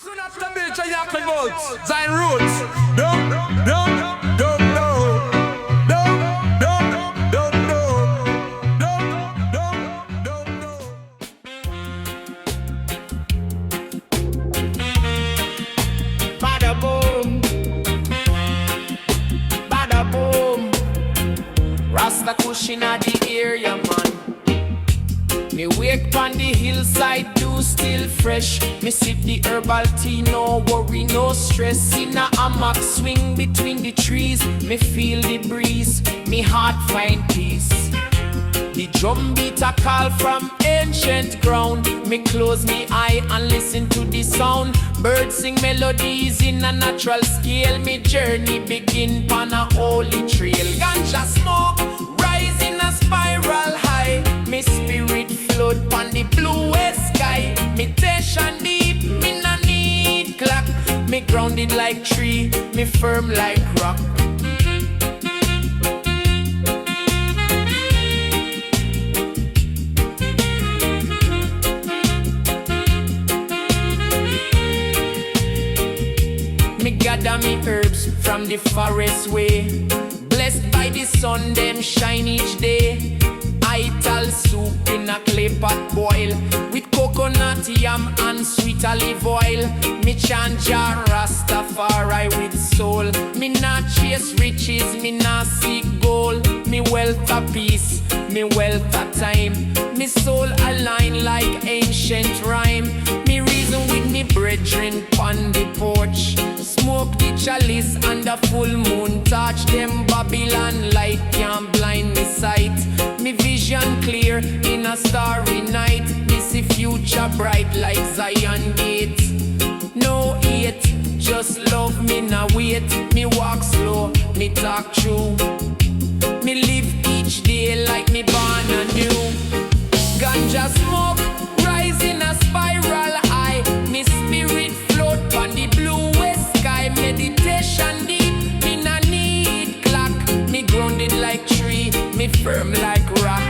Rasta Meditation, Yak Votes, Zion Roots. Don't know. Bada boom, bada boom. Rasta cushion at the area, man. Me wake on the hillside, dew still fresh. Me sip the herbal tea, no worry, no stress. In a hammock, swing between the trees. Me feel the breeze, me heart find peace. The drum beat a call from ancient ground. Me close me eye and listen to the sound. Birds sing melodies in a natural scale. Me journey begin on a holy trail. Ganja smoke rising a spiral high. Me spirit float on the bluest sky. Meditation deep, me no need clock. Me grounded like tree, me firm like rock. Me gather me herbs from the forest way. Blessed by the sun, them shine each day. Ital soup in a clay pot boil with coconut, yam and sweet olive oil. Me chant Jah Rastafari with soul. Me not chase riches, me not seek gold. Me wealth of peace, me wealth of time. Me soul align like ancient rhyme. Me reason with me brethren pon the porch. Smoke the chalice and the full moon touch. Them Babylon light can't blind me sight. Me vision clear in a starry night. Me see future bright like Zion gate. No hate, just love me now wait. Me walk slow, me talk true. Me live each day like me born anew. Ganja smoke rising a spiral high. Me spirit float on the bluest sky. Meditation deep, me no need clock. Me grounded like tree, me firm like rock.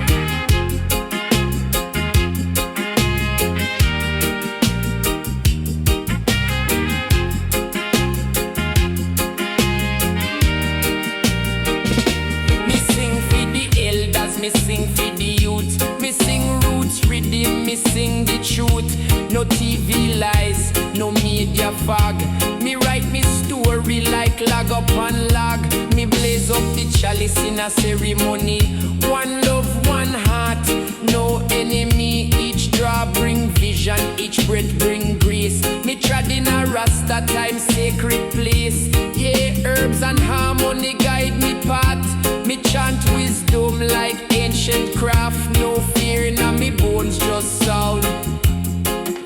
Me sing for the elders, me sing for the youth. Me sing roots rhythm, me sing the truth. No TV lies, no media fog. Me write me story like log upon log. Me blaze up the chalice in a ceremony. One love, one heart, no enemy. Each draw bring vision, each breath bring grace. Me trod in a Rasta time sacred place. Yeah, herbs and harmony guide me path. Me chant wisdom like ancient craft. No fear in me bones, just sound.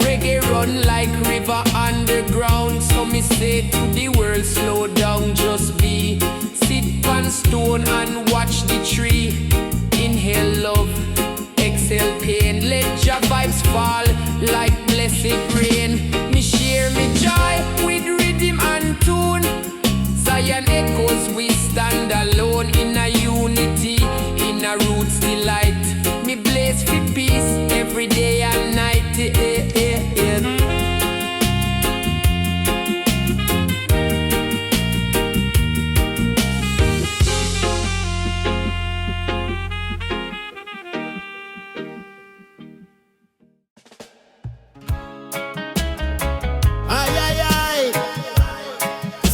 Reggae run like river underground. So me say to the world, slow down, just be. Sit on stone and watch the tree. Inhale love, exhale pain. Let Jah vibes fall like blessed rain. Me share me joy with rhythm and tune. Zion echoes, we stand alone in a unity, in a roots delight. Me blaze for peace every day and night.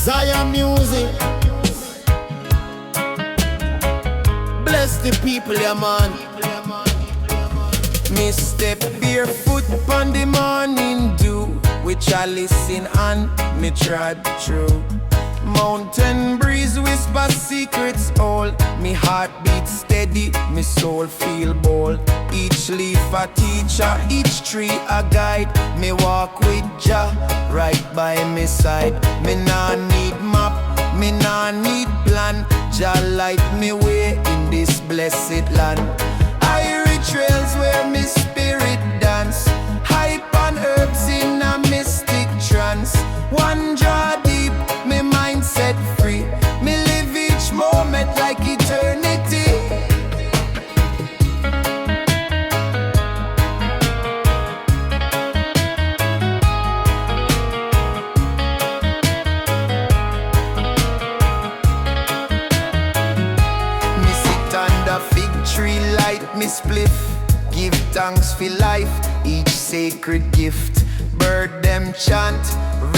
Zion music. Bless the people, yeah man. Me step barefoot on the morning dew, which I listen and me trod through. Mountain breeze whisper secrets all. Me heart beat steady, me soul feel bold. Each leaf a teacher, each tree a guide. Me walk with Jah right by me side. Me nah need map, me nah need plan. Jah light me way in this blessed land. Irie Trails where me spirit dance. Hype on herbs in a mystic trance. One draw deep, me mind set free. Me live each moment like eternity. thanks for life, each sacred gift. Bird them chant,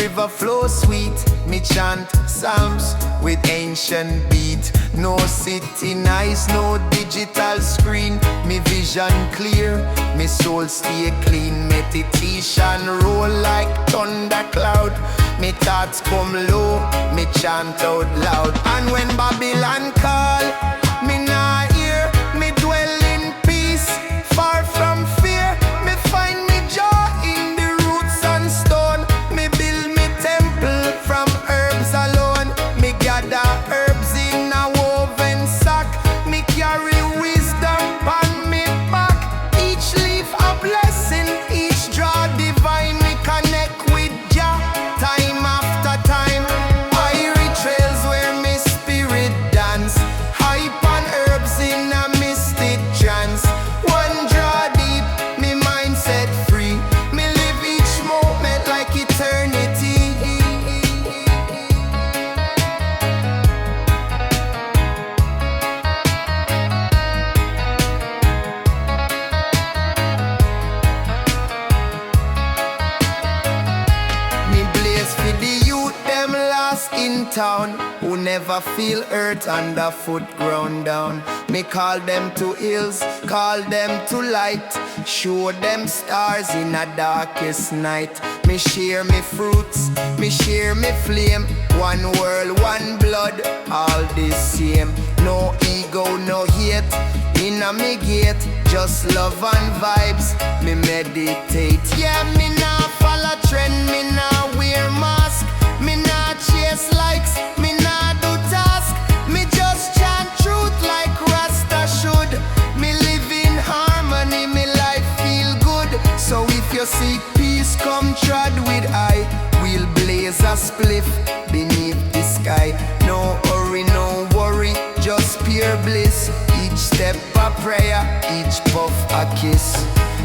river flow sweet. Me chant psalms with ancient beat. No city nice, no digital screen. Me vision clear, me soul stay clean. Meditation roll like thundercloud. Me thoughts come low, me chant out loud. And when Babylon call, me nah hear. Me dwell in peace, far from fear. Me find me joy in the roots and stone. Me build me temple from herbs alone. Me gather herbs in a woven sack. Me carry wisdom on me back. Each leaf a blessing, each draw divine. Me connect with Jah time after time. Irie Trails where me spirit dance. Hype on herbs in a mystic trance. One draw deep, me mind set free. Me live each moment like eternity. Me blaze for the youth, them lost in town, who never feel earth underfoot ground down. Me call them to hills, call them to light. Show them stars in a darkest night. Me share me fruits, me share me flame. One world, one blood, all the same. No ego, no hate, in a me gate. Just love and vibes, me meditate. Yeah, me nah follow trend, me nah wear mask. Me nah chase likes, me nah do task. Me just chant truth like Rasta should. Me live in harmony, me life feel good. So if you seek peace, come trod with I. We'll blaze a spliff beneath the sky. No hurry, no worry, just pure bliss. Each step a prayer, each puff a kiss.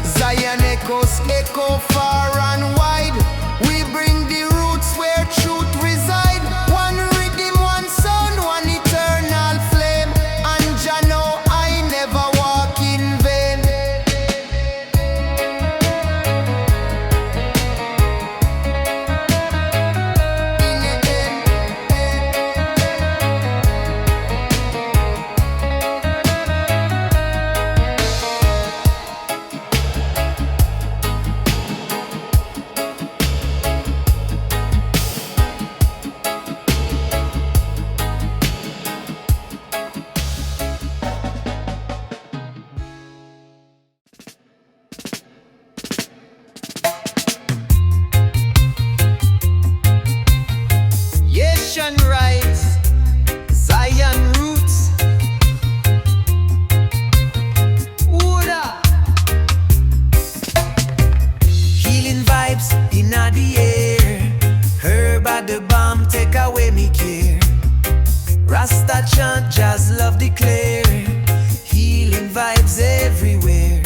Zion echoes echo far and wide. We bring the roots where truth reside. One rhythm, one sound, one eternal flame. And Jah know I never walk in vain. Asian rise, Zion roots. Oda. Healing vibes in the air. Herb at the bomb, take away me care. Rasta chant, Jah's love declare. Healing vibes everywhere.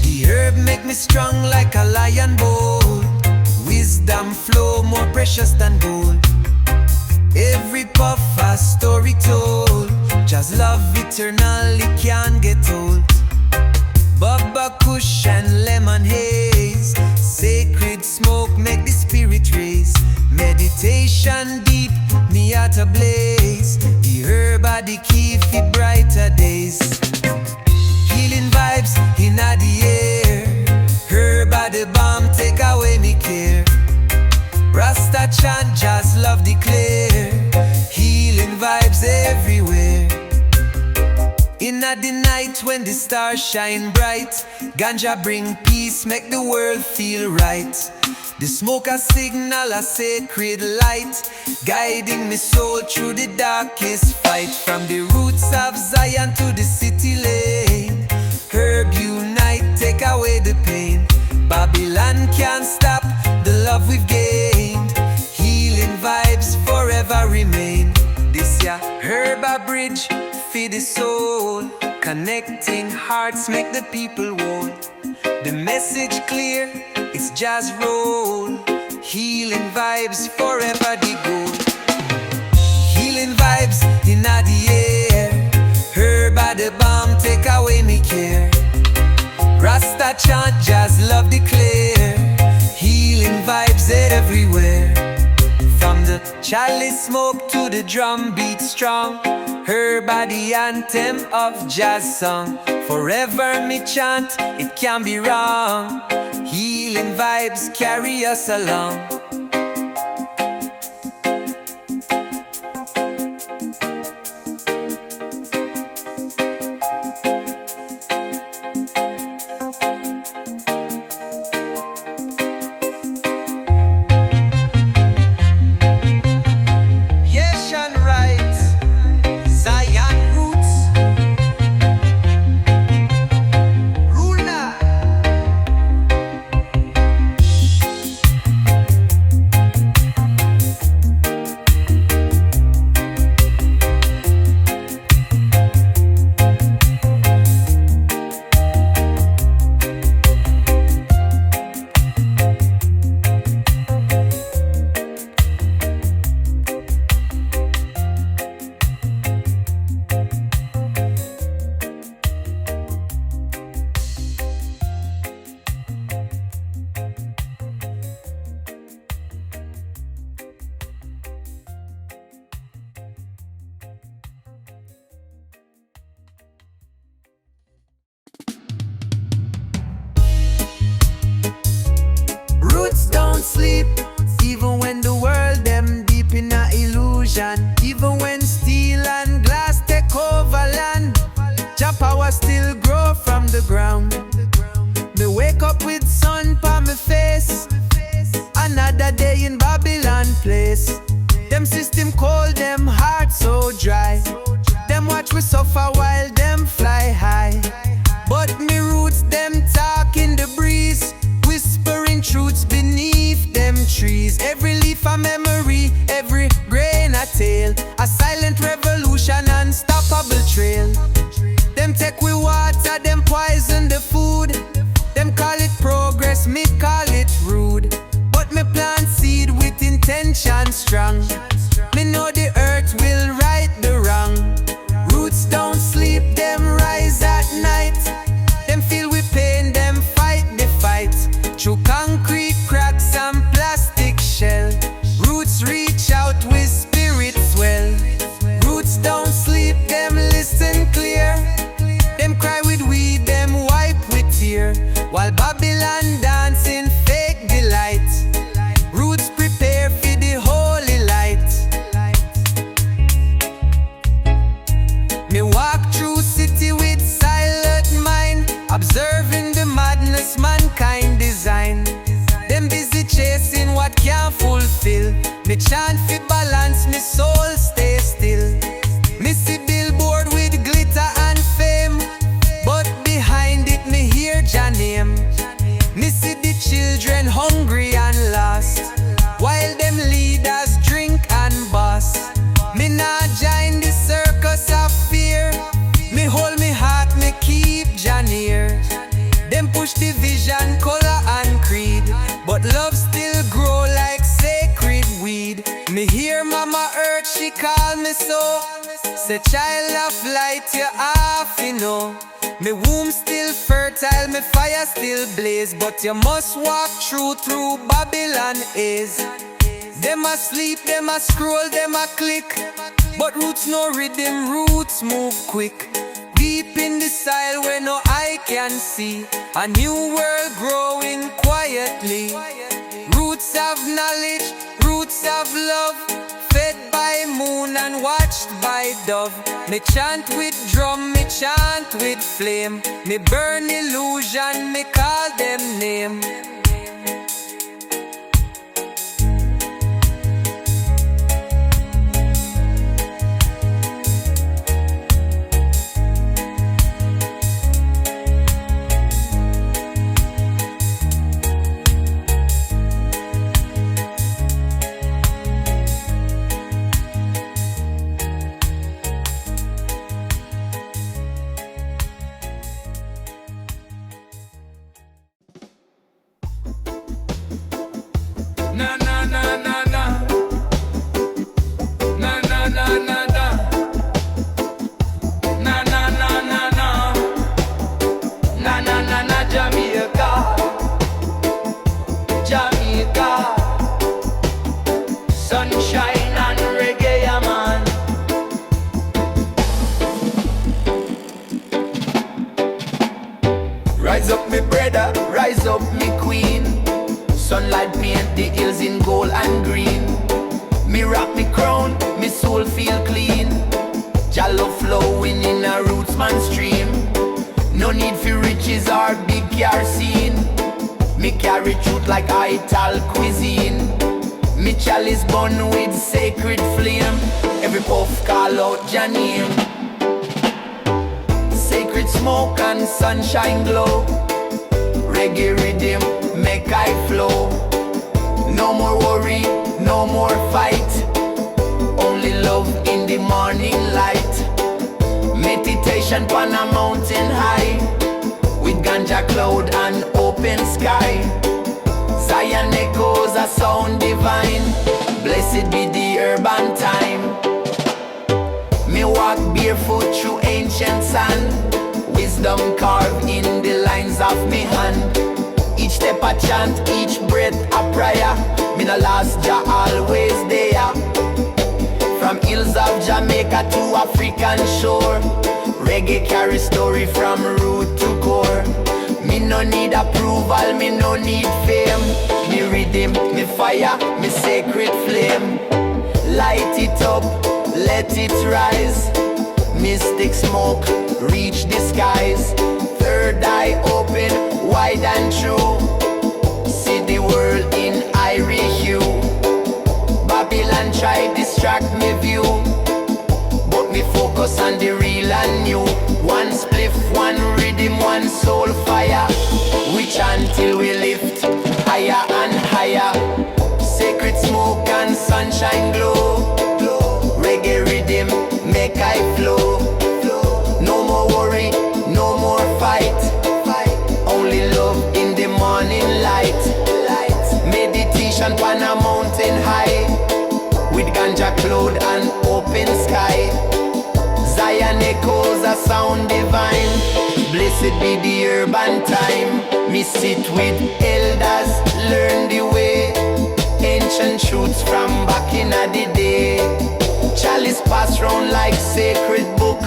The herb make me strong like a lion bold. Wisdom flow more precious than gold. Every puff a story told. Just love eternally can't get old. Bubba Kush and lemon haze. Sacred smoke make the spirit raise. Meditation deep, me heart ablaze. The herb are the key for brighter days. Healing vibes in the air. Herb are the bomb, take away me care. Rasta chant, just love declare. Healing vibes everywhere. In the night when the stars shine bright, Ganja bring peace, make the world feel right. The smoke a signal, a sacred light, guiding me soul through the darkest fight. From the roots of Zion to the city lane, herb unite, take away the pain. Babylon can't stop the love we've gained. Healing vibes forever remain. This ya herb a bridge for the soul, connecting hearts make the people whole. The message clear, it's Jah's roll. Healing vibes forever the goal. Healing vibes in the air. Herb at the bomb, take away me care. Rasta vibes everywhere. From the chalice smoke to the drum beat strong. Her body anthem of jazz song. Forever me chant, it can't be wrong. Healing vibes carry us along. Sleep, even when the world them deep in a illusion. Even when steel and glass take over land, Jah power still grow from the ground. Me wake up with sun pa me face. Another day in Babylon place. Them system cold, them heart so dry. Them watch we suffer while them fly high. But me roots them talk in the breeze, whispering truths beneath them trees. Every leaf a memory, every grain a tale. A silent revolution, unstoppable trail. Them take we water, them poison the food. Them call it progress, me call it rude. But me plant seed with intention strong. Me know the earth will right the wrong. Roots don't sleep, them rise at night. Them feel with pain, them fight the fight. Through concrete cracks and plastic shell, roots reach out with spirit swell. Roots don't sleep, them listen clear. Them cry with weed, them wipe with tear. While Babylon dancing fake delight, roots prepare for the holy light. Me walk through city with silent mind, observing the madness mankind design. Them busy chasing what can't fulfill. Me chant fi balance, me soul stay still. Me see billboard with glitter and fame, but behind it me hear Jah name. Me see the children hungry and lost, while them leaders drink and bust. Me not join the circus of fear. Me hold me heart, me keep Jah near. Them push division, color and creed, but love still grow like sacred weed. Me hear Mama Earth, she call me so. Say child of light, you half you know. Me womb still fertile, me fire still blaze, but you must walk through Babylon is. Them a sleep, them a scroll, them a click, but roots no rhythm, roots move quick. Deep in the soil where no eye can see, a new world growing quietly. Roots of knowledge, roots of love, fed by moon and watched by dove. Me chant with drum, me chant with flame. Me burn illusion, me call them name. in gold and green. Me rock me crown, me soul feel clean. Jah love flowing in a roots man stream. No need for riches or big car scene. Me carry truth like Ital cuisine. Me chalice bun with sacred flame. Every puff call out Jah name. Sacred smoke and sunshine glow. Reggae rhythm make I flow. No more worry, no more fight. Only love in the morning light. Meditation on a mountain high, with ganja cloud and open sky. Zion echoes a sound divine. Blessed be the urban time. Me walk barefoot through ancient sand. Wisdom carved in the lines of me hand. Each step a chant, each breath a prayer. Me no lost, Jah always there. From hills of Jamaica to African shore, reggae carry story from root to core. Me no need approval, me no need fame. Me rhythm, me fire, me sacred flame. Light it up, let it rise. Mystic smoke, reach the skies. Third eye open, wide and true. See the world in Irie hue. Babylon try distract me view, but me focus on the real and new. One spliff, one rhythm, one soul fire. We chant till we lift higher and higher. Sacred smoke and sunshine glow. Reggae rhythm make I flow. No more worry, no more fight. Only love in the morning light. Meditation on a mountain high, with ganja cloud and open sky. Zion echoes a sound divine. Blessed be the urban time. Me sit with elders, learn the way. Ancient truths from back in the day. Chalice pass round like sacred book.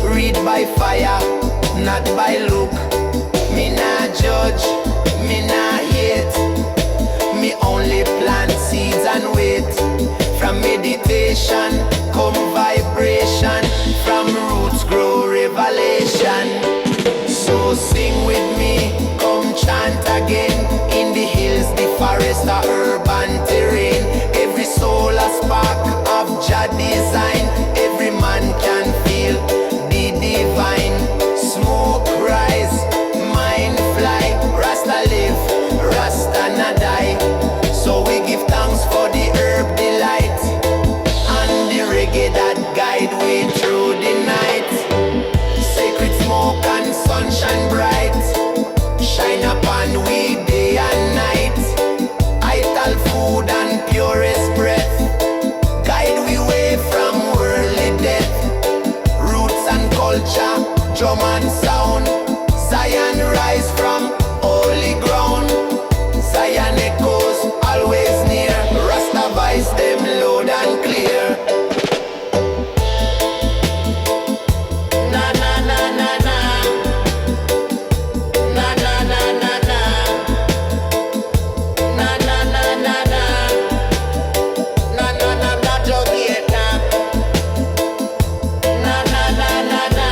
Read by fire, not by look. Me nah judge, me nah hate. Me only plant seeds and wait. From meditation come vibration. From roots grow revelation. So sing with me, come chant again. In the hills, the forest, the urban terrain. Every soul a spark of Jah design. Every man can feel the divine. Smoke rise, mind fly. Rasta live, Rasta not die. So we give thanks for the herb delight, and the reggae that guide way through the night. Sacred smoke and sunshine bright, shine upon we day and night. Ital food and purest breath, guide we way from worldly death. Roots and culture, drum and sound. Zion rise from holy ground. Zion echoes always near. Rasta vibes them loud and clear. Na na na na na. Na na na na na. Na na na na na. Na na na na Jamaica. Na na na na na.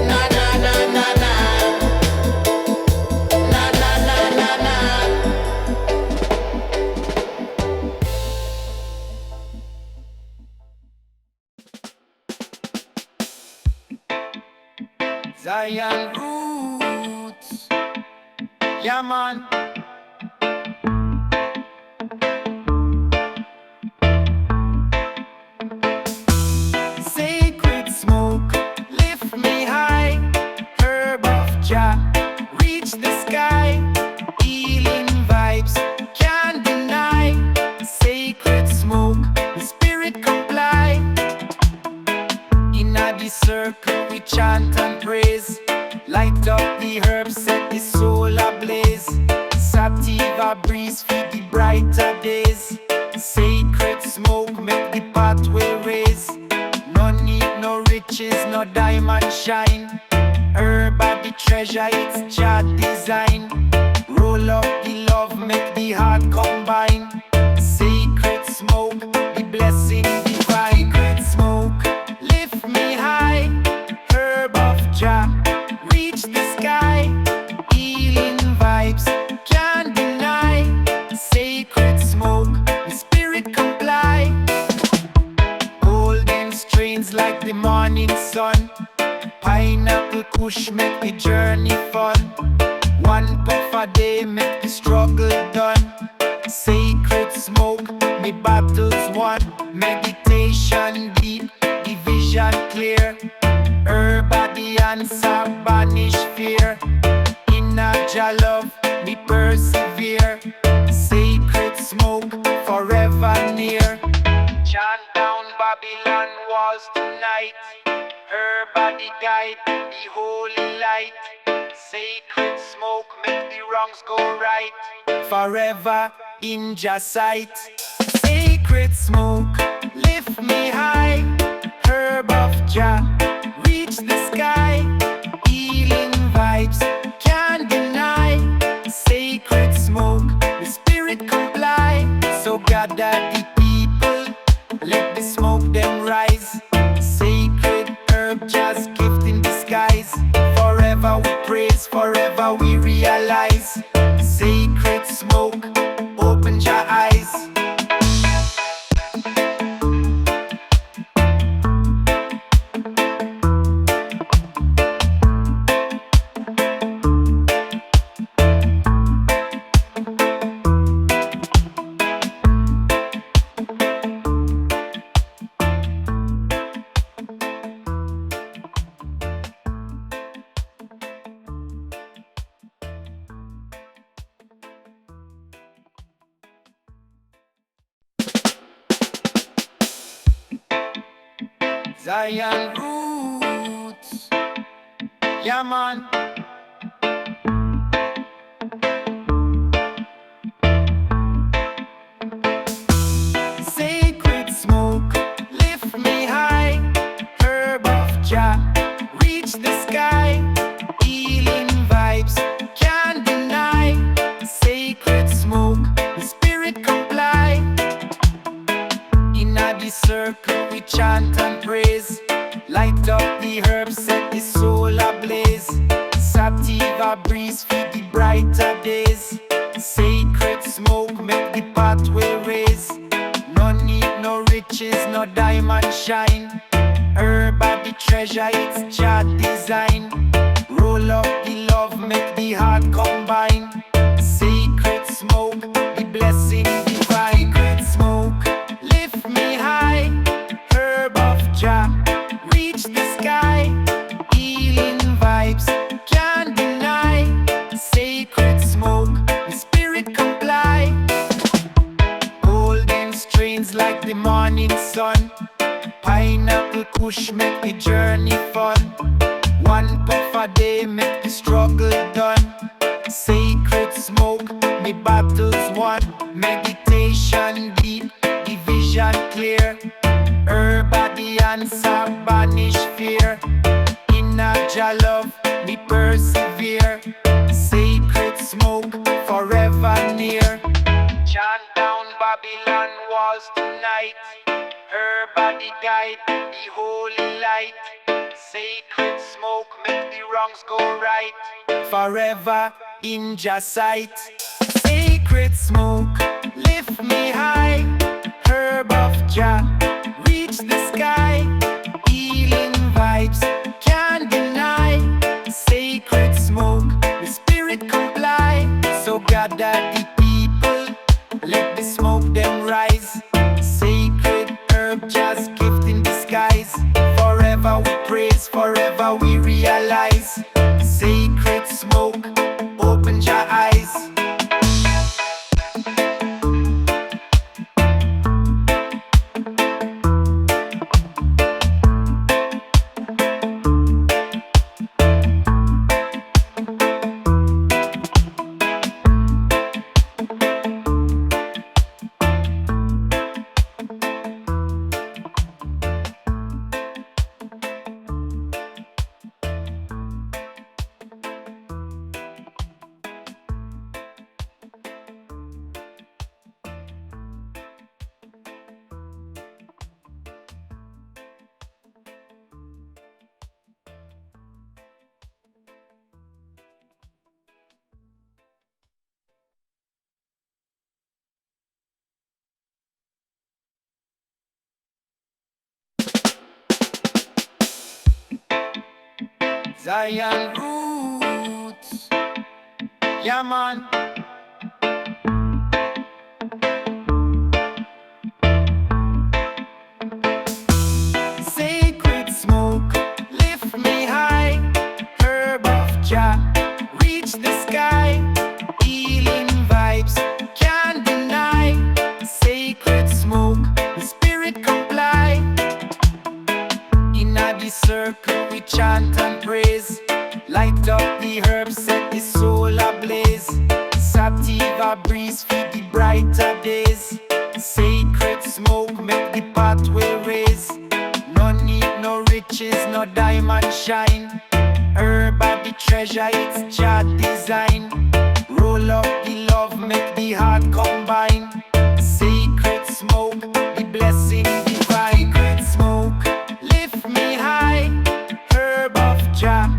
Na na na na na. Na na na na na. Zion roots, yeah man. Sacred smoke, lift me high. Herb of Jah, reach the sky. Healing vibes, can't deny. Sacred smoke, the spirit comply. In the circle we chant and praise. Light up the herbs, set the soul ablaze. Sativa breeze, feed the brighter days. Sacred smoke, make the pathway raise. No need no riches, no diamond shine. Herb are the treasure, it's Jah design. Roll up the love, make the heart combine. Sacred smoke, the blessing divine. Sacred smoke, lift me high. Herb of Jah, reach the sky. Healing vibes, can't deny. Sacred smoke, the spirit comply. Golden strains like the morning sun. Pineapple kush make the journey fun. One puff a day make the struggle done. Sacred smoke, me battles won. Meditation deep, the vision clear. Herb the answer, banish fear. Inner Jah love, me persevere. Sacred smoke, forever near. Chant down Babylon walls tonight. Her body guide, the holy light. Sacred smoke, make the wrongs go right. Forever in Jah sight. Sacred smoke, lift me high. Herb of Jah, reach the sky. Healing vibes, can't deny. Sacred smoke, the spirit comply. So gather the people, let the smoke them rise. Sacred herb, Jah's gift in disguise. Forever we praise, forever we realize. Sacred smoke, open your eyes. Zion roots, yeah man. Sacred smoke, lift me high. Herb of Jah, reach the sky. Healing vibes, can't deny. Sacred smoke, the spirit comply. Inna the circle we chant and praise. Light up the herbs, set the soul ablaze. Sativa breeze feed the brighter days. Sacred smoke make the pathway raise. No need no riches, no diamond shine. Herb are the treasure, it's Jah design. Roll up the love, make the heart combine. Sacred smoke, the blessing divine. Sacred smoke, lift me high. Herb of Jah, reach the sky. Healing vibes, can't deny. Sacred smoke, the spirit comply. Golden strains like the morning sun. Pineapple kush make the journey fun. One puff a day make the struggle done. Sacred smoke, me battles won. Meditation deep, the vision clear. Herb the answer, banish fear. Inner Jah love, me persevere. Sacred smoke, forever near. Chant down Babylon walls tonight. Her body guide, the holy light. Sacred smoke, make the wrongs go right. Forever in Jah sight. Sacred smoke, lift me high. Herb of Jah, reach the sky. Healing vibes, can't deny. Sacred smoke, the spirit comply. So gather the people, let the smoke them rise. Sacred herb, Jah's gift in disguise. Forever we praise, forever we realize. Sacred smoke, open your eyes. Zion roots. Yeah, man. Sacred smoke, lift me high. Herb of Jah, reach the sky. Healing vibes, can't deny. Sacred smoke, the spirit comply. In the circle we chant and praise. Light up the herbs, set the soul ablaze. Sativa breeze, feed the brighter days. Sacred smoke, make the pathway raise. No need no riches, no diamond shine. Herb are the treasure, it's Jah design. Roll up the love, make the heart combine. Sacred smoke, the blessing divine. Sacred smoke, lift me high. Herb of Jah,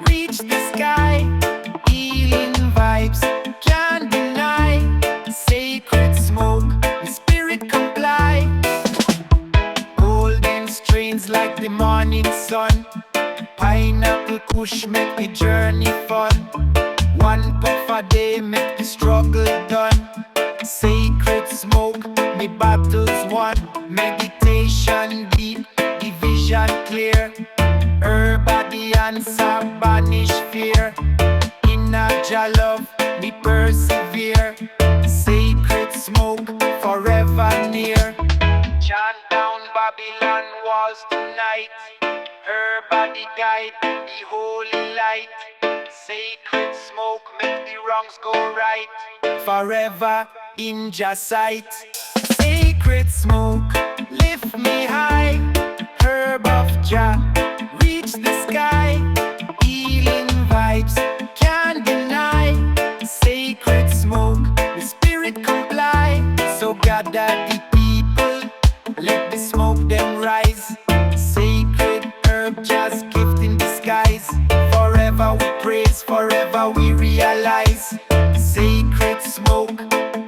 reach the sky. Healing vibes, can't deny. Sacred smoke, the spirit comply. Golden strains like the morning sun. Pineapple kush make the journey fun. One puff a day make the struggle done. Sacred smoke, me battles won. Meditation deep, the vision clear. Herb are the answer, banish fear. In a Jah love, me persevere. Sacred smoke, forever near. Chant down Babylon walls tonight. Herb are the guide, the holy light. Sacred smoke, make the wrongs go right. Forever in Jah sight. Sacred smoke, lift me high. Herb of Jah, reach the sky. Healing vibes, can't deny. Sacred smoke, the spirit comply. So gather the people, let the smoke them rise. Sacred herb, Jah's gift in disguise. Forever we praise, forever we realize. Sacred smoke,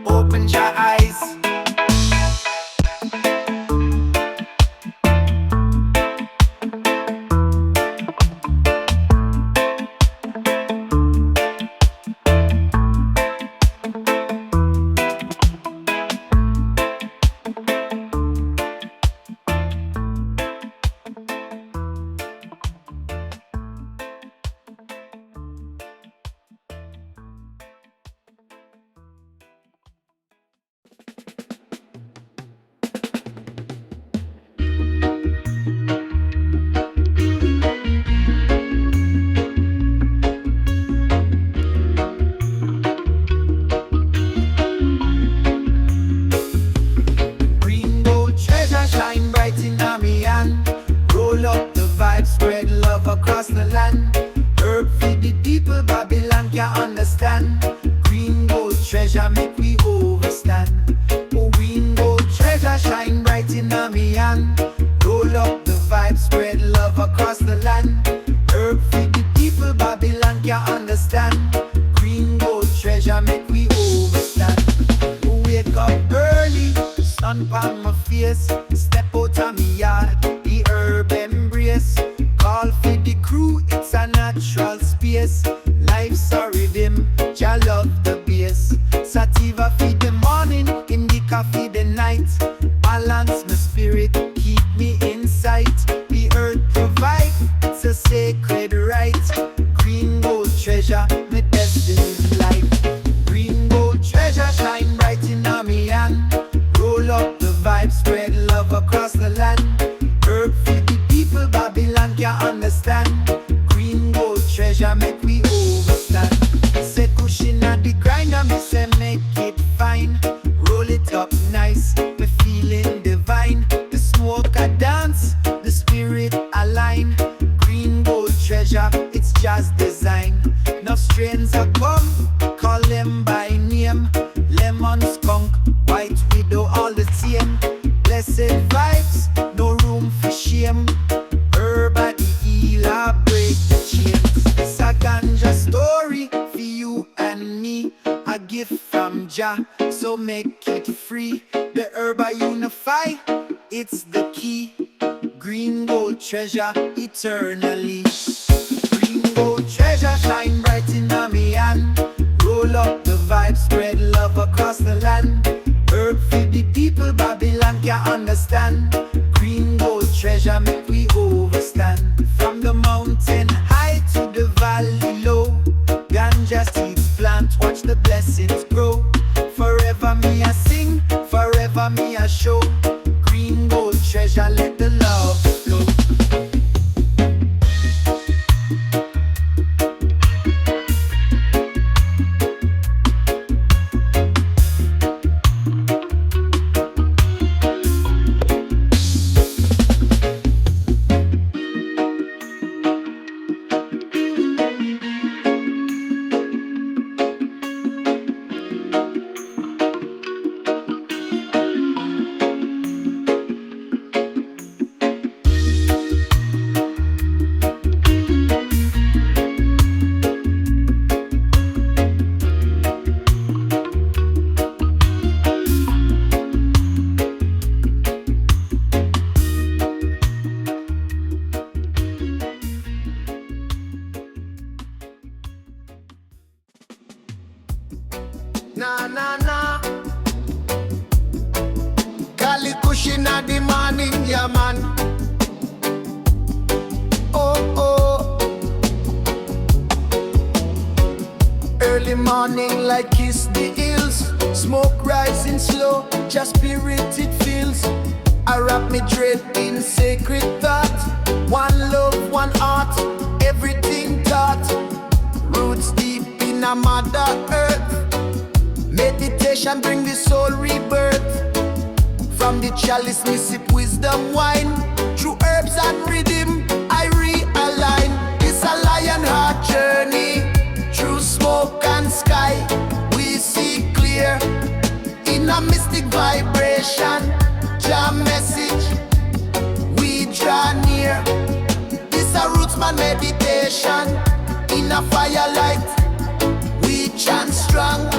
open your eyes. Spread love across the land. Herb feed the people, Babylon can't understand. Green gold treasure make we overstand. Oh, green gold treasure shine bright in me hand. Roll up the vibe, spread love across the land. Herb feed the people, Babylon can't understand. Green gold treasure make we overstand. Oh, wake up early, sun on my face. Step out of me yard, the herb embrace. Call for the crew, it's a natural space. Life's a rhythm, Jah love the bass. Sativa feed the morning, indica feed the night. Balance my spirit, keep me in sight. The earth provide, it's a sacred right. Green gold treasure, my destiny's life. Green gold treasure shine bright in me hand. Roll up the vibe, spread love across the land. Herb feed the people, Babylon can't understand. Green gold treasure make we overstand. Say cushion at the grinder, me say make it fine. Roll it up nice, me feeling divine. The smoke a dance, the spirit align. Green gold treasure, it's just design. No strains a come, call them by name. Lemon skunk, white widow, all the same. Blessed vibes, no room for shame. Herb at the healer, break the chains. It's a ganja story for you and me. A gift from Jah, so make it free. The herb I unify, it's the key. Green gold treasure eternally. Green treasure shine bright in me hand. Roll up the vibe, spread love across the land. Herb feed the people, Babylon can't understand. Green gold treasure make we overstand. From the mountain high to the valley low, ganja seeds plant, watch the blessings grow. Forever me a sing, forever me a show. Green gold treasure, let the love flow. Nah, nah, nah. Cali cushion at the morning, yeah, man. Oh, oh. Early morning, like kiss the hills. Smoke rising slow, just spirit it feels. I wrap me dread in sacred thought. One love, one heart, everything taught. Roots deep in a mother earth. Meditation bring the soul rebirth. From the chalice me sip wisdom wine. Through herbs and rhythm I realign. It's a lion heart journey. Through smoke and sky we see clear. In a mystic vibration, Jah message we draw near. This a rootsman meditation. In a firelight we chant strong.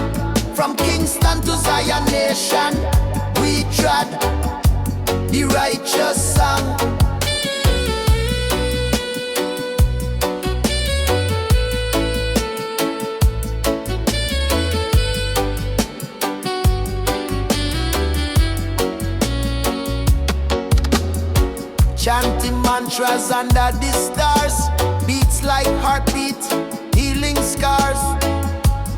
From Kingston to Zion Nation, we trod the righteous song. Chanting mantras under the stars, beats like heartbeat, healing scars.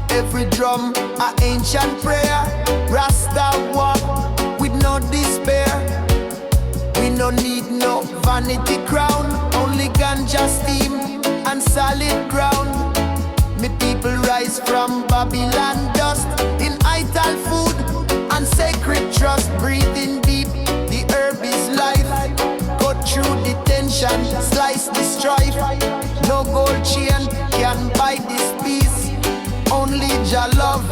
Every drum a ancient prayer. Rasta walk with no despair. We no need no vanity crown. Only ganja steam and solid ground. Me people rise from Babylon dust. In ital food and sacred trust. Breathing deep, the herb is life. Cut through the tension, slice the strife. No gold chain can buy this peace. Only Jah love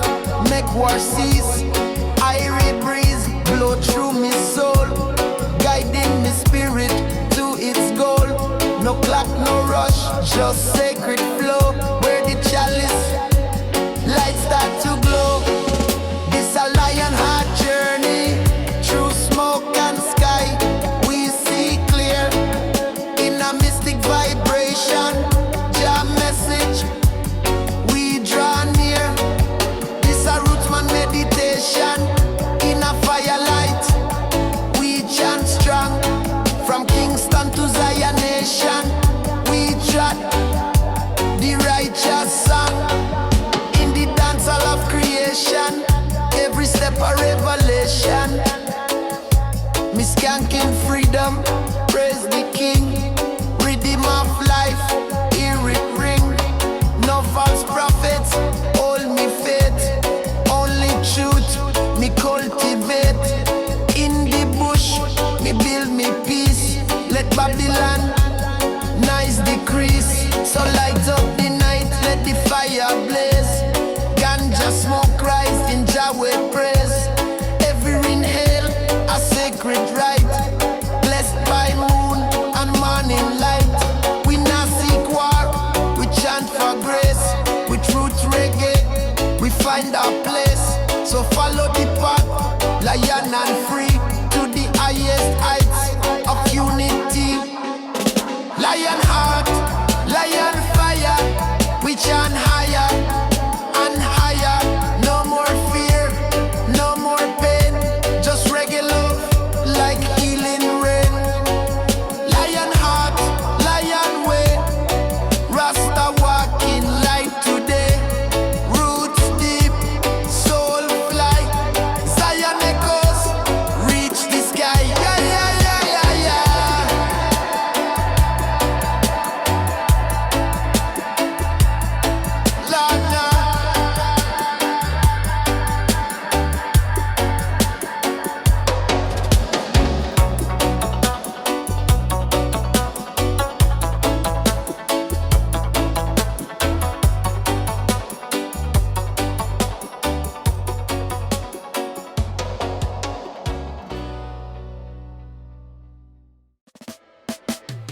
make war cease. Irie breeze blow through me soul, guiding me spirit to its goal. No clock, no rush, just sacred flow. Where the chalice lights start to glow. This a lion heart journey. Through smoke and sky we see clear. In a mystic vibration, Jah message we draw near. This a rootsman meditation. In a firelight we chant strong. From Kingston to Zion Nation we trod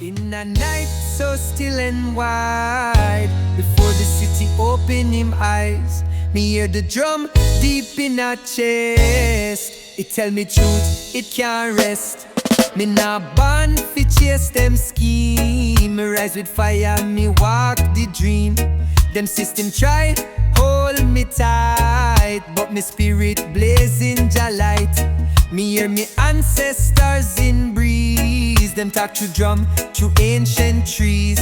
In a night so still and wide, before the city open him eyes, me hear the drum deep in her chest. It tell me truth, it can't rest. Me nah born fi chase them scheme. Me rise with fire, me walk the dream. Them system try hold me tight, but me spirit blazing Jah light. Me hear me ancestors in breeze. Them talk through drum, through ancient trees.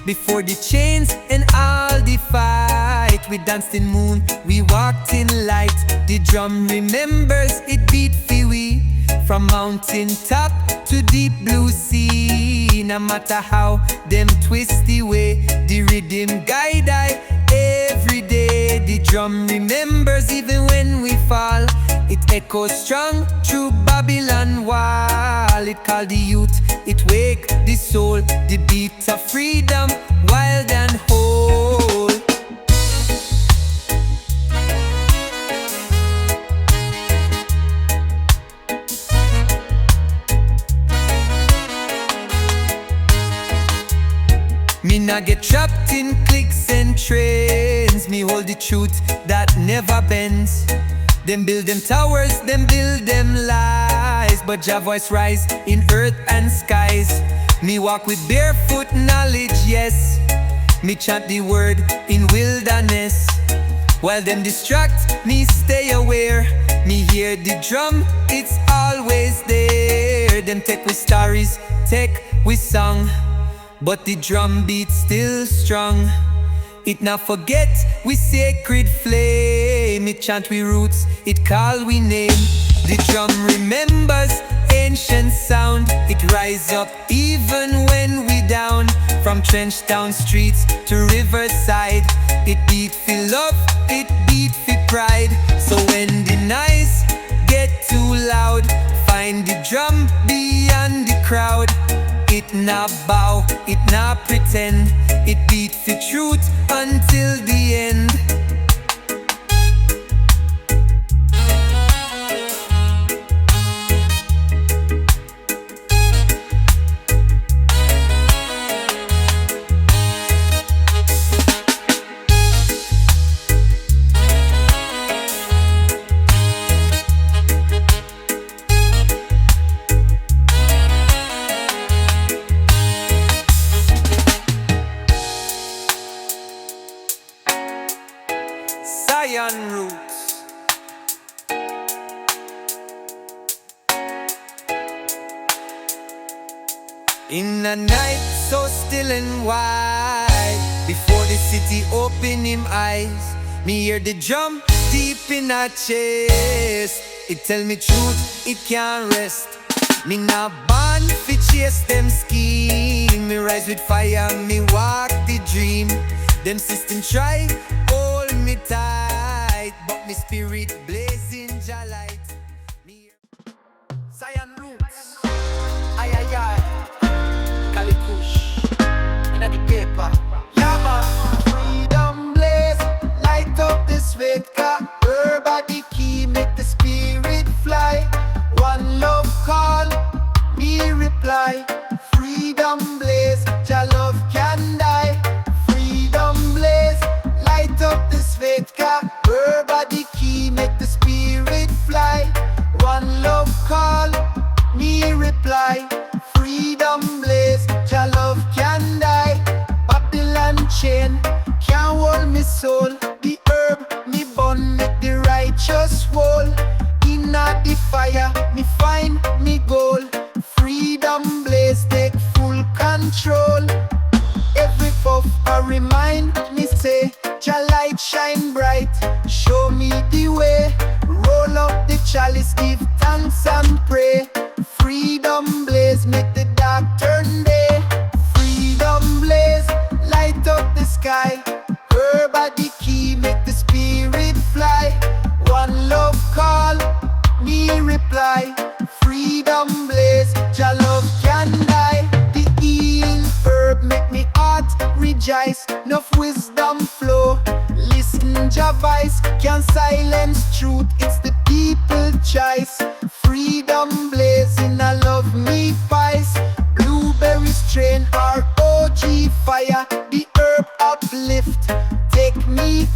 Before the chains and all the fight, we danced in moon, we walked in light. The drum remembers it beat fi we, from mountain top to deep blue sea. No matter how them twist the way, the rhythm guide I every day. The drum remembers even when we fall. It echoes strong through Babylon wall. It call the youth, it wake the soul. The beat of freedom, wild and whole. Me nah get trapped in cliques and trends. Me hold the truth that never bends. Them build them towers, them build them lies, but Jah voice rise in earth and skies. Me walk with barefoot knowledge, yes. Me chant the word in wilderness. While them distract, me stay aware. Me hear the drum, it's always there. Them take with stories, take with song, but the drum beat still strong. It not forget we sacred flame. It chant we roots, it call we name. The drum remembers ancient sound. It rise up even when we down. From trench town streets to riverside, it beat for love, it beat for pride. So when the noise get too loud, find the drum beyond the crowd. It not bow, it not pretend. It beat for truth until the end. Zion roots. In a night so still and wide, before the city open him eyes, me hear the drum deep in her chest. It tell me truth, it can't rest. Me not born fi chase them scheme. Me rise with fire, me walk the dream. Them system try hold me tight, but me spirit blazing Jah light. Zion roots, ay ay ay, Kalikush, inna the paper. Yama, freedom blaze, light up the sweatka. Her body key make the spirit fly. One love call, me reply. Freedom blaze, Jah love can die. Freedom blaze, light up the sweatka. Her body key make the spirit fly. One love call, me reply. Freedom blaze, Jah love can die. Babylon chain can't hold me soul. The herb me burn make the righteous whole. Inna the fire me find me goal. Freedom blaze take full control. Every puff I remind me say, Jah light shine bright, show me the way. Roll up the chalice, give thanks and pray. Freedom blaze, make the dark turn day. Freedom blaze, light up the sky. Her body key, make the spirit fly. One love call, me reply. Freedom blaze, Jah love can die. The healing herb make me heart rejoice. Enough wisdom flow, listen Jah voice. Can't silence truth, it's the people choice. Free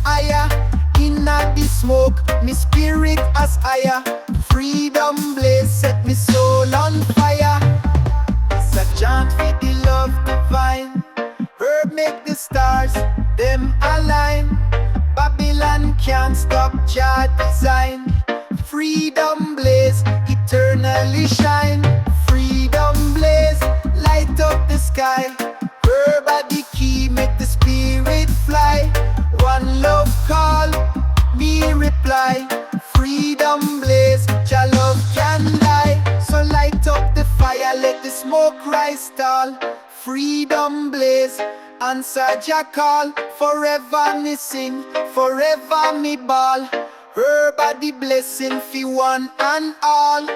higher. Inna the smoke, me spirit as higher. Freedom blaze, set me soul on fire. It's a chant for the love divine. Herb make the stars, them align. Babylon can't stop Jah design. Freedom blaze, eternally shine. Freedom blaze, light up the sky. Herb are the key, make the spirit fly. One love call, me reply. Freedom blaze, Jah love can lie. So light up the fire, let the smoke rise tall. Freedom blaze, answer Jah call. Forever me sing, forever me ball. Herb are the blessing for one and all.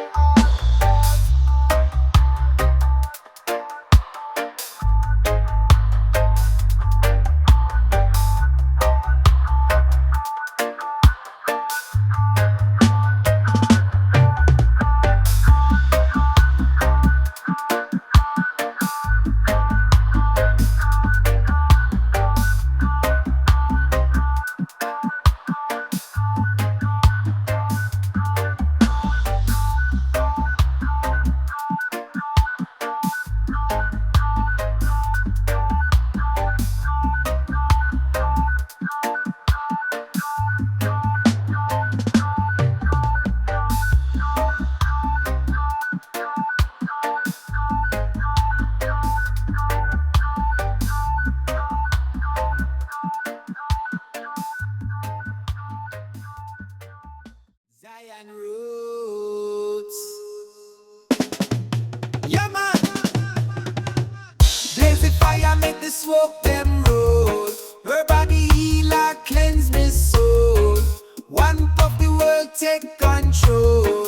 Zion roots. Yeah, man. Blaze the fire, make the smoke them roll. Her body healer, cleanse me soul. One puff the world take control.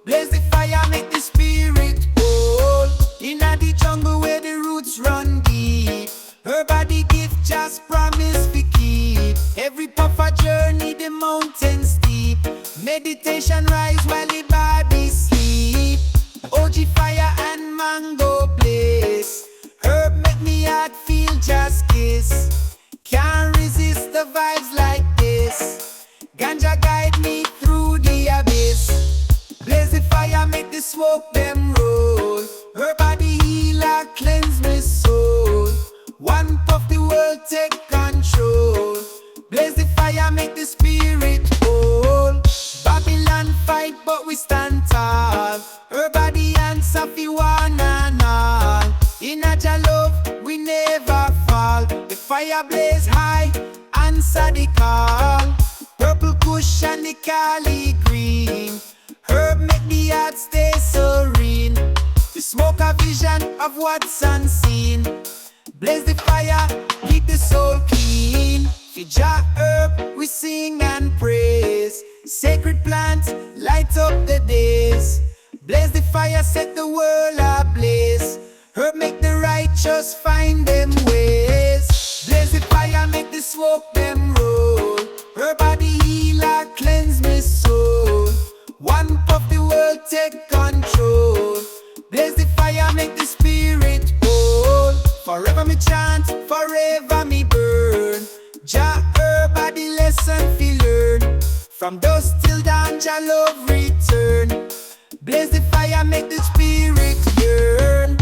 Blaze the fire, make the spirit whole. Inna the jungle where the roots run deep. Her body gift just promise we keep. Every puff a journey, the mountain steep. Meditation rise while the body sleep. OG fire and mango blaze. Herb make me heart feel just kiss. Can't resist the vibes like this. Ganja guide me through the abyss. Blaze the fire, make the smoke them roll. Her body healer, cleanse me soul. One puff the world take control. Blaze the fire, make the spirit whole. Babylon fight but we stand tall. Her body answer fi one and all. In a Jah love we never fall. The fire blaze high, answer the call. Purple kush and the Cali green. Herb make the heart stay serene. The smoke a vision of what's unseen. Blaze the fire, keep the soul clean. For Jah herb we sing and praise. Sacred plant, light up the days. Blaze the fire, set the world ablaze. Herb make the righteous find them ways. Blaze the fire, make the smoke them roll. Her body healer, cleanse me soul. One puff the world take control. Blaze the fire, make the spirit whole. Forever me chant, forever me burn. Jah herb are the lesson fi learn. From dusk till dawn, Jah love return. Blaze the fire, make the spirit yearn.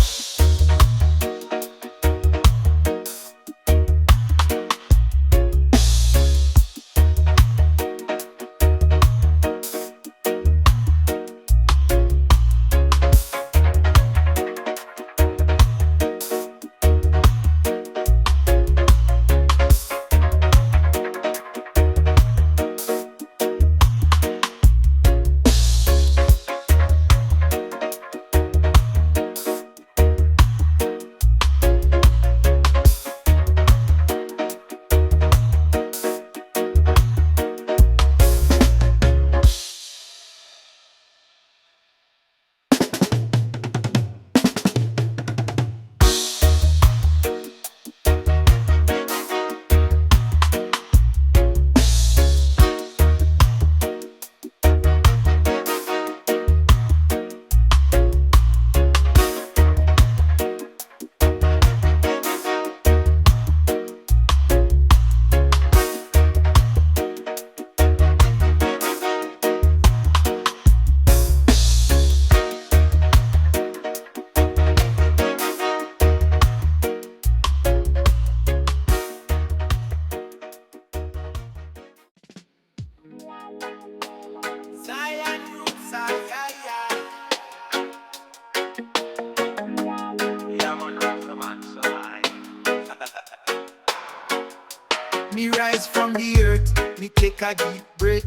take a deep breath.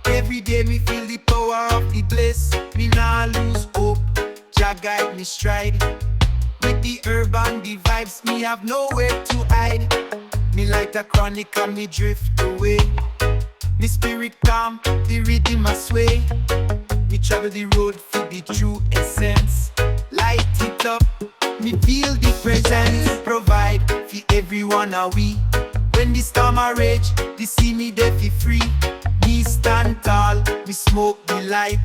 Every day me feel the power of the bliss. Me nah lose hope, Jah guide me stride. With the herb and the vibes, me have nowhere to hide. Me like a chronic and me drift away. Me spirit calm, the rhythm a sway. Me travel the road for the true essence. Light it up, me feel the presence. Provide for everyone a we. When the storm a rage, they see me there for free. Me stand tall, me smoke the light.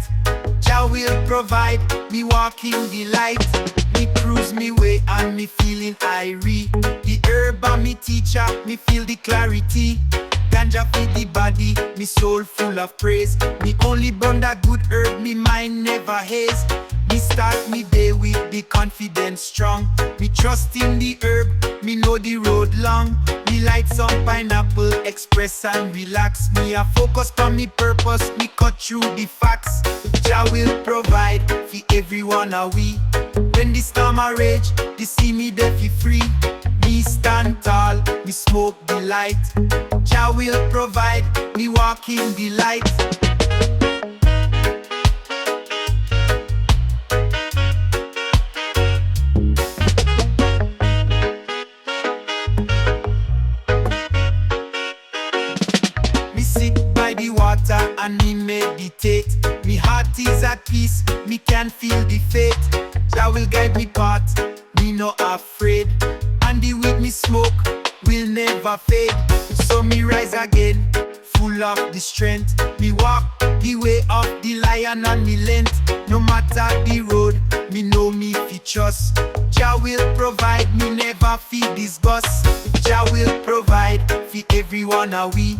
Jah will provide, me walk in the light. Me cruise me way and me feeling Irie. The herb and me teacher, me feel the clarity. Ganja feed the body, me soul full of praise. Me only burn that good herb, me mind never haze. Me start me day with the confidence strong. Me trust in the herb, me know the road long. Me light some pineapple, express and relax. Me a focus on me purpose, me cut through the facts. Jah will provide for everyone a we. When the storm a rage, they see me there for free. Me stand tall, me smoke the light. Jah will provide, me walk in the light. Me sit by the water and me meditate. Me heart is at peace, me can feel the fate. Jah will guide me path, me no afraid. And the weed me smoke will never fade. So me rise again, full of the strength. Me walk the way of the lion and me length. No matter the road, me know me fi trust. Jah will provide, me never feel disgust. Jah will provide for everyone a we.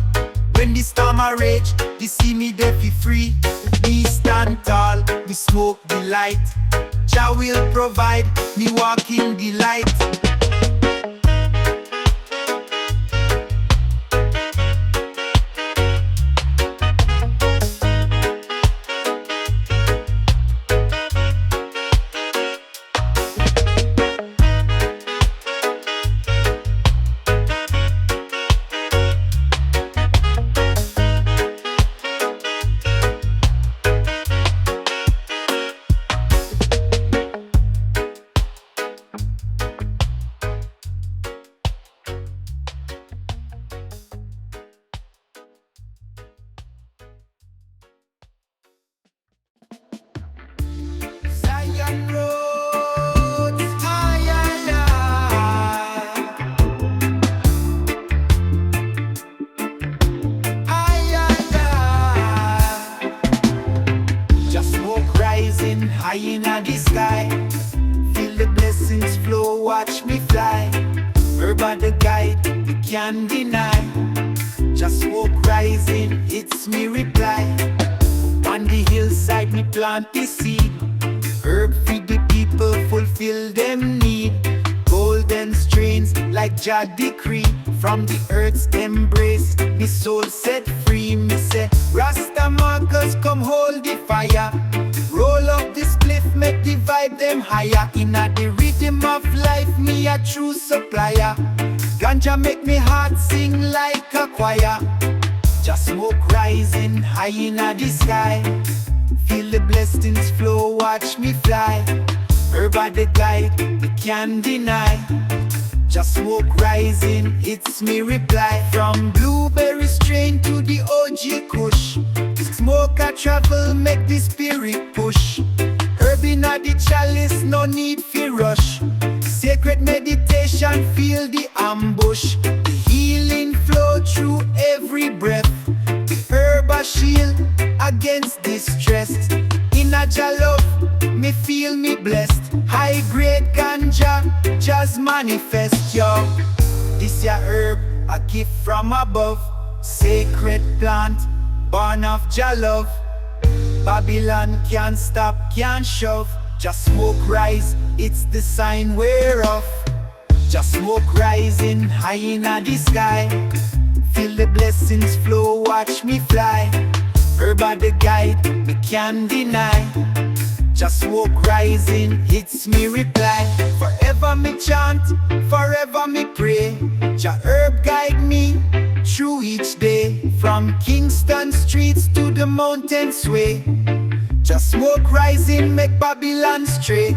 When the storm a rage, they see me there fi free. Me stand tall, me smoke the light. Jah will provide, me walk in the light. Just smoke rising high in the sky. Feel the blessings flow, watch me fly. Herb are the guide, we can't deny. Just smoke rising, it's me reply. On the hillside, me plant the seed. Herb feed the people, fulfill them need. Golden strains like Jah decree. From the earth's embrace, me soul set free. Me say, Rasta markers come hold the fire. Roll up the spliff, make the vibe them higher. Inna the rhythm of life, me a true supplier. Ganja make me heart sing like a choir. Just smoke rising high inna the sky. Feel the blessings flow, watch me fly. Herb are the guide, we can't deny. Just smoke rising, it's me reply. From blueberry strain to the OG Kush. Smoke a travel, make the spirit push. Herb inna the chalice, no need for rush. Sacred meditation, feel the ambush. The healing flow through every breath. The herb a shield against distress. Inna Jah love, me feel me blessed. High grade ganja, just manifest, yo. This ya herb, a gift from above. Sacred plant, born of Jah love. Babylon can't stop, can't shove. Just smoke rise, it's the sign we're off. Just smoke rising high inna the sky. Feel the blessings flow, watch me fly. Herb are the guide, we can't deny. Just smoke rising, it's me reply. Forever me chant, forever me pray. Jah herb guide me through each day, from Kingston streets to the mountains way. Jah Smoke Rising make Babylon stray.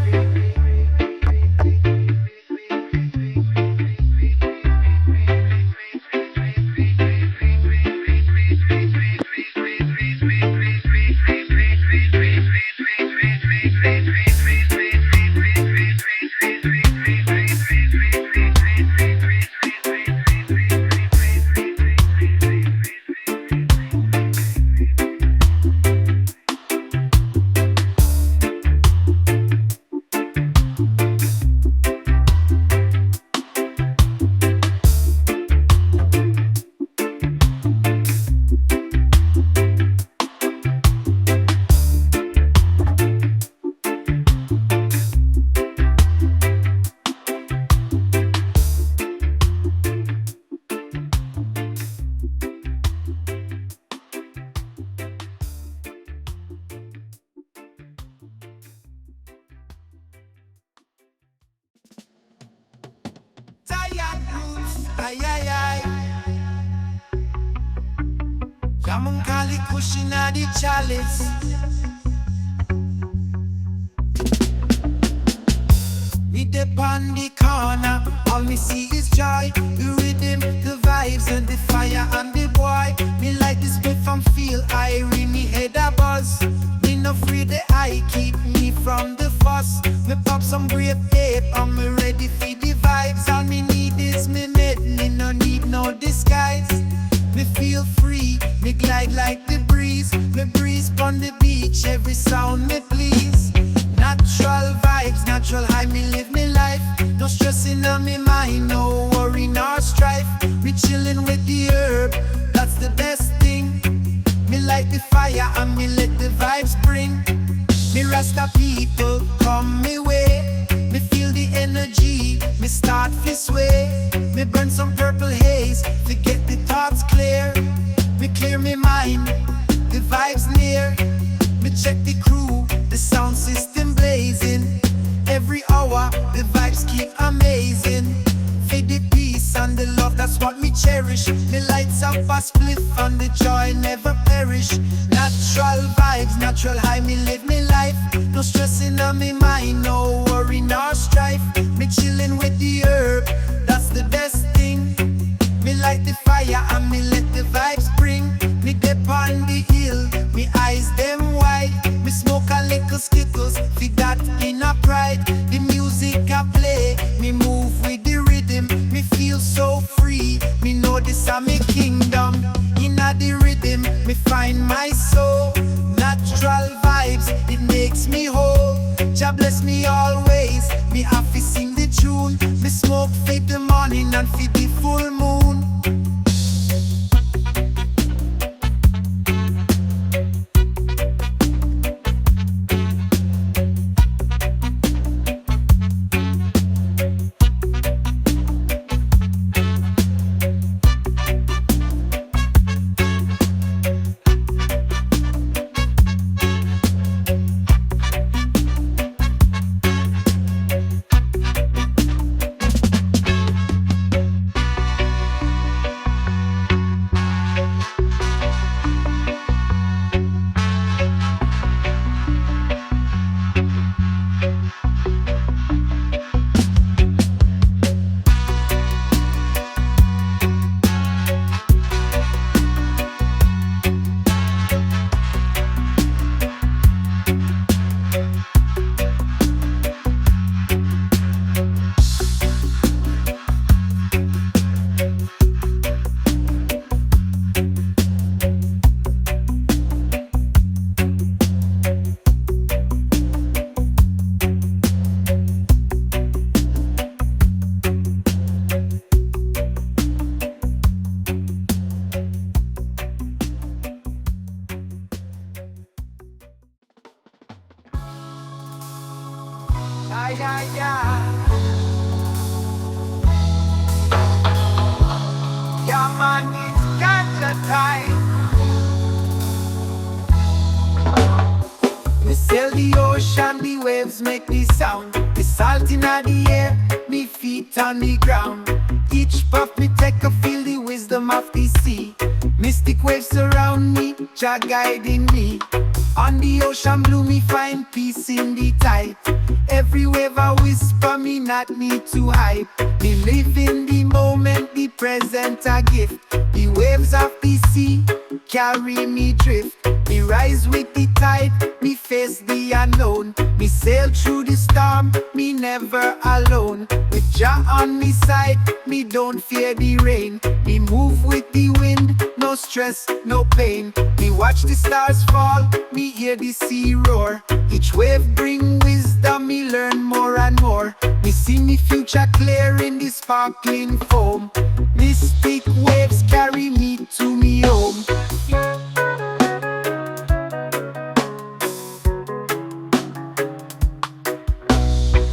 Ay, ay, ay. Come on, Kali, cushion at the chalice. Me dip on the corner, all me see is joy. The rhythm, the vibes, and the fire and the boy. Me like this bit from feel Irie, me head a buzz. Me no free the eye, keep me from the fuss. Me pop some grape tape, and me ready for the vibes. All me need is me net, me no need no disguise. Me feel free, me glide like the breeze. Me breeze on the beach, every sound me please. Natural vibes, natural high, me live me life. No stressing on me mind, no worry nor strife. Me chilling with the herb, that's the best thing. Me light the fire and me let the vibes bring. Me Rasta people come me way. Me feel the energy, me start to sway. Me burn some purple haze, to get the thoughts clear. Me clear me mind, the vibes near. Me check the crew, the sound system blazing. Every hour, the vibes keep amazing. Feed the peace and the love, that's what me cherish. Me lights up a spliff and the joy never perish. Natural vibes, natural high, me live me life. No stressing on me mind, no worry nor strife. Me chilling with the herb, that's the best thing. Me light the fire and me let the vibes bring. Me dip on the hill, me eyes them wide. Me smoke a little skittles, feed that in a pride. The music I play, me move with the rhythm. Me feel so free, me know this a me kingdom. In the rhythm, me find my soul. Natural vibes, it makes me whole. Jah bless me always, me have to sing the tune. Me smoke feed the morning and feed the full moon. Yeah, man, it's ganja time. Me sail the ocean, the waves make the sound. The salt in the air, me feet on the ground. Each puff me take a feel the wisdom. wisdom of the sea. Mystic waves surround me, Jah guiding me. On the ocean blue me find peace in the tide. Every wave a whisper me not need to hype. Me live in the moment, the present a gift. The waves of the sea carry me drift. Me rise with the tide, me face the unknown. Me sail through the storm, me never alone. With Jah on me side, me don't fear the rain. Me move with the wind, no stress, no pain. Me watch the stars fall, me hear the sea roar. Each wave bring wisdom, me learn more and more. Me see me future clear in the sparkling foam. Mystic waves carry me to me home.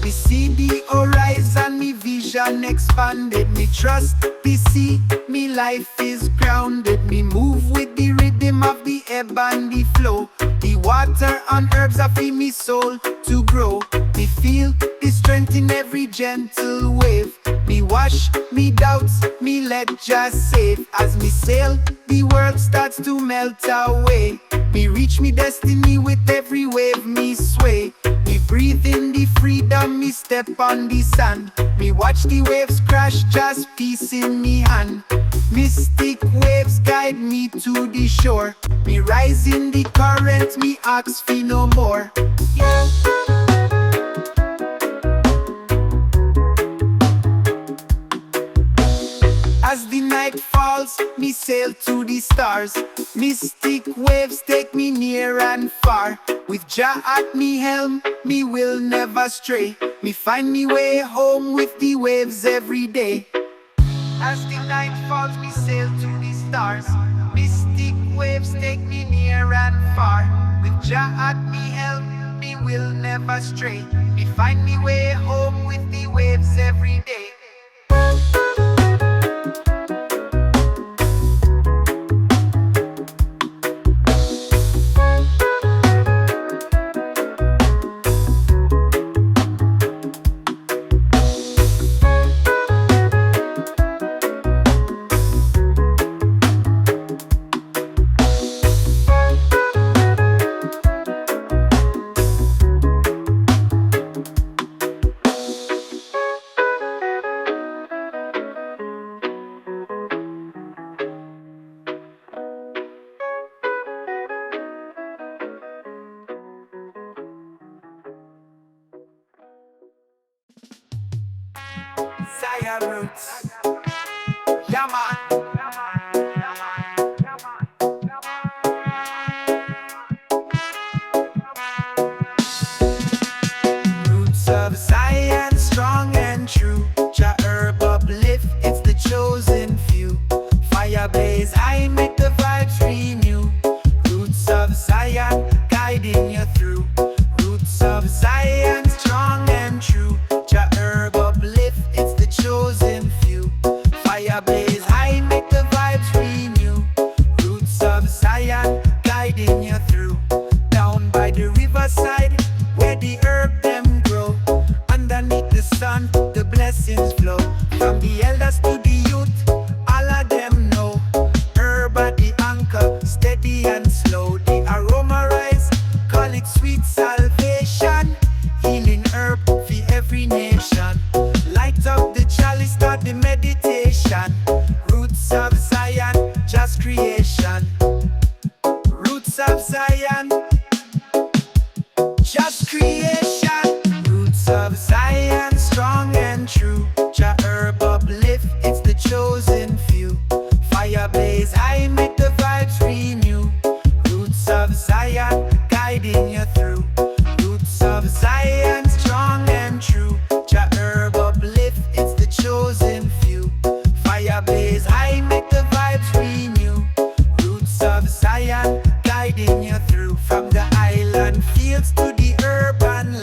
Me see the horizon, me vision expanded. Me trust the sea, me life is grounded. Me move with the rhythm of the ebb and the flow. The water and herbs are feed me soul to grow. Me feel the strength in every gentle wave. Me wash me doubts, me let Jah save. As me sail, the world starts to melt away. Me reach me destiny with every wave me sway. Me breathe in the freedom, me step on the sand. Me watch the waves crash, just peace in me hand. Mystic waves guide me to the shore. Me rise in the current, me ask for no more. As the night falls, me sail to the stars. Mystic waves take me near and far. With Jah at me helm, me will never stray. Me find me way home with the waves every day. As the night falls, me sail to the stars. Mystic waves take me near and far. With Jah at me helm, me will never stray. Me find me way home with the waves every day. Zion roots. Yeah, man. Roots of Zion, strong and true. Jah herb uplift, it's the chosen few. Fire blaze high, make the vibes renew. Roots of Zion, guiding you through. Roots of Zion, strong and true. Jah herb uplift, it's the chosen few. Fire blaze high, make the vibes renew. Roots of Zion, guiding you through. Down by the riverside, where the herb them grow. Underneath the sun, the blessings flow. From the elders to the youth, all of them know. Herb at the anchor, steady and slow. The aroma rise, call it sweet salvation. Healing herb for every nation. Light up the chalice, start the meditation. Roots of Zion, just creation. Roots of Zion, just creation. Roots of Zion, strong and true. Jah herb uplift, it's the chosen few. Fire blaze high, make the vibes renew. Roots of Zion, guiding you through. Roots of Zion, strong and true. Jah herb uplift, it's the chosen few. Fire blaze high, make the vibes renew. Roots of Zion, guiding you through. From the island fields to the urban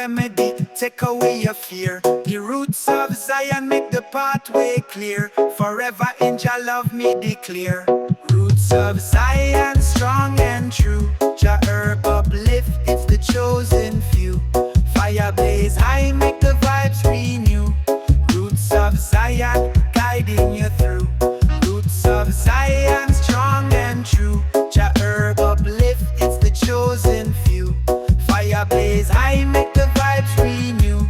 remedy, take away your fear. The roots of Zion make the pathway clear. Forever in Jah love me declare. Roots of Zion strong and true. Jah herb uplift, it's the chosen few. Fire blaze high, make the vibes renew. Roots of Zion guiding you through. Roots of Zion strong and true. Jah herb uplift, it's the chosen few. Fire blaze high, make the vibes renew.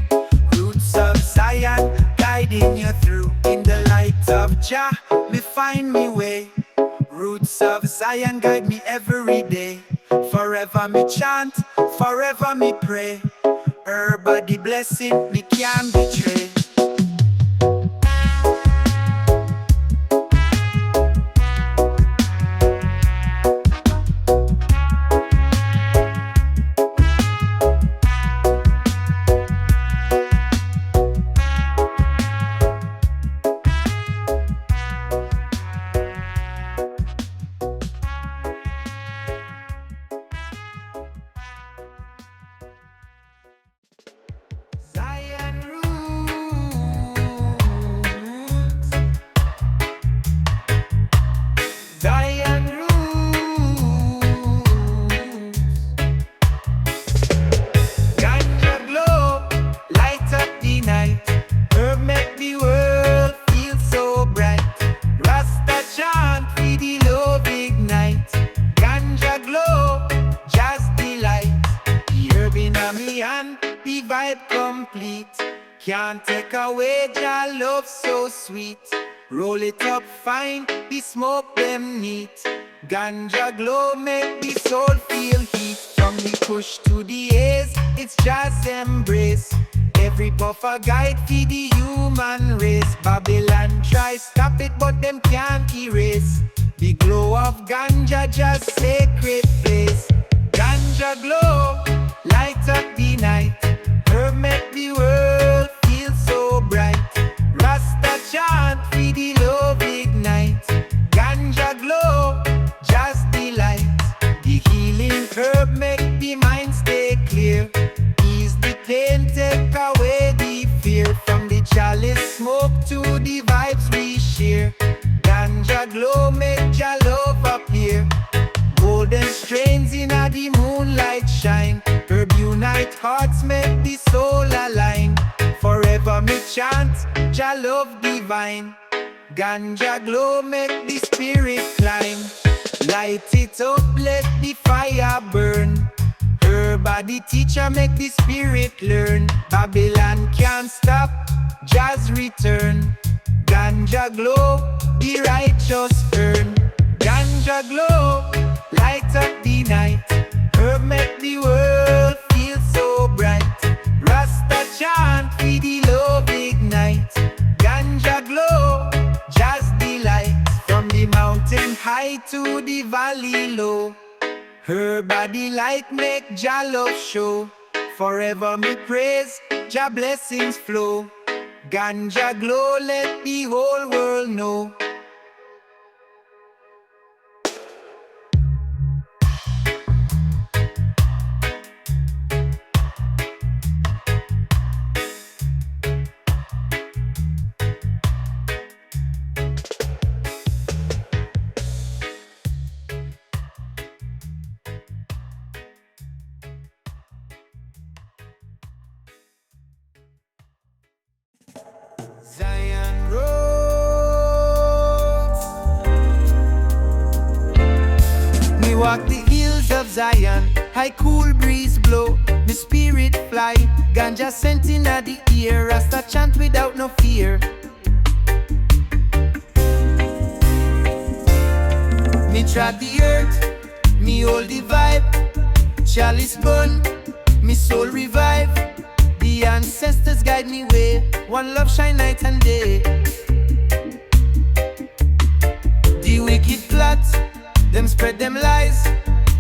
Roots of Zion guiding you through. In the light of Jah, me find me way. Roots of Zion guide me every day. Forever me chant, forever me pray. Her body blessing me can't betray. Zion roots, Zion roots. Ganja glow, light up the night. Herb make the world feel so bright. Rasta chant, feed the love ignite. Ganja glow, just delight. The herb in a me hand, the vibe complete. Can't take away Jah love so sweet. Roll it up fine, the smoke them neat. Ganja glow make the soul feel heat. From the push to the haze, it's just embrace. Every buffer guide feed the human race. Babylon try stop it, but them can't erase the glow of ganja, just sacred place. Ganja glow, light up the night. Herb make the world feel so bright. Rasta chant, feed the love ignite. Ganja glow, just delight. The healing herb make the mind stay clear. Ease the pain, take away the fear. From the chalice smoke to the vibes we share. Ganja glow make Jah love appear. Golden strains in a the moonlight shine. Herb unite hearts, make the soul align. Forever me chant, Jah love divine. Ganja glow make the spirit climb. Light it up, let the fire burn. Her body teacher make the spirit learn. Babylon can't stop, Jah's return. Ganja glow, the righteous earn. Ganja glow, light up the night. Herb make the world feel so bright. Rasta chant, feed the love ignite. Ganja glow, just delight. From the mountain high to the valley low. Her body light make Jah love show. Forever me praise, Jah blessings flow. Ganja glow, let the whole world know. Zion roads. Me walk the hills of Zion, high cool breeze blow. Me spirit fly, ganja scent in the ear. Rasta chant without no fear. Me trod the earth, me hold the vibe. Chalice burn, me soul revive. The ancestors guide me way. One love shine night and day. The wicked plot, them spread them lies,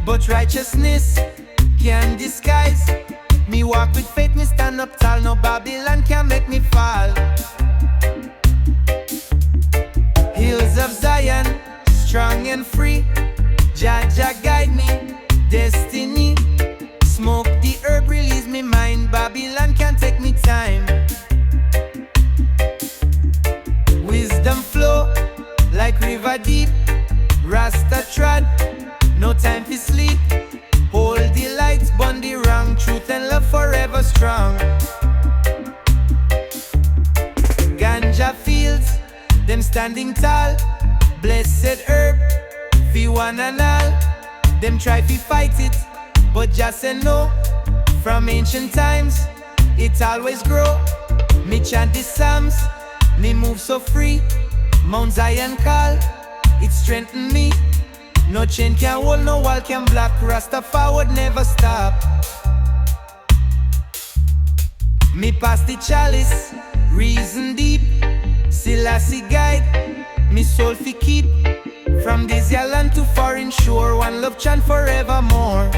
but righteousness can't disguise. Me walk with faith, me stand up tall. No Babylon can make me fall. Hills of Zion, strong and free. Jah Jah guide me, destiny. Smoke the herb, release me mind. Babylon Babylon can't take me time. Wisdom flow like river deep. Rasta trod, no time to sleep. Hold the lights, burn the wrong. Truth and love forever strong. Ganja fields, them standing tall. Blessed herb, fi one and all. Them try to fight it, but just say no. From ancient times, it always grow. Me chant the psalms, me move so free. Mount Zion call, it strengthen me. No chain can hold, no wall can block. Rasta forward never stop. Me pass the chalice, reason deep. Selassie guide, me soul fi keep. From this land to foreign shore, one love chant forevermore.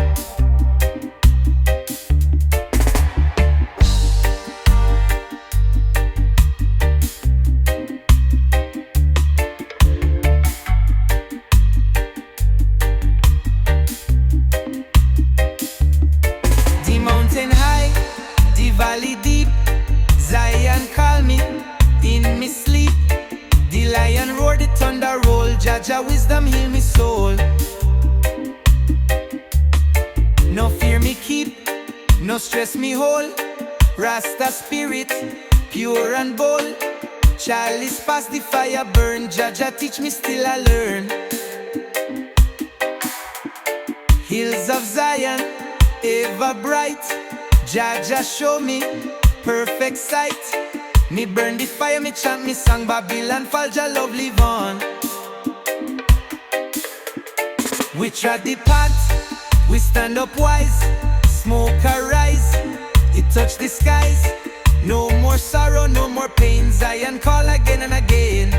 The mountain high, the valley deep. Zion call me in me sleep. The lion roar, the thunder roll. Jah wisdom heal me soul. No fear me keep, no stress me hold. Rasta spirit, pure and bold. Chalice past the fire burn. Jah teach me still I learn. Hills of Zion, ever bright. Jah show me perfect sight. Me burn the fire, me chant me song. Babylon fall, Jah love live on. We trod the path, we stand up wise. Smoke arise, it touch the skies. No more sorrow, no more pain. Zion call again and again.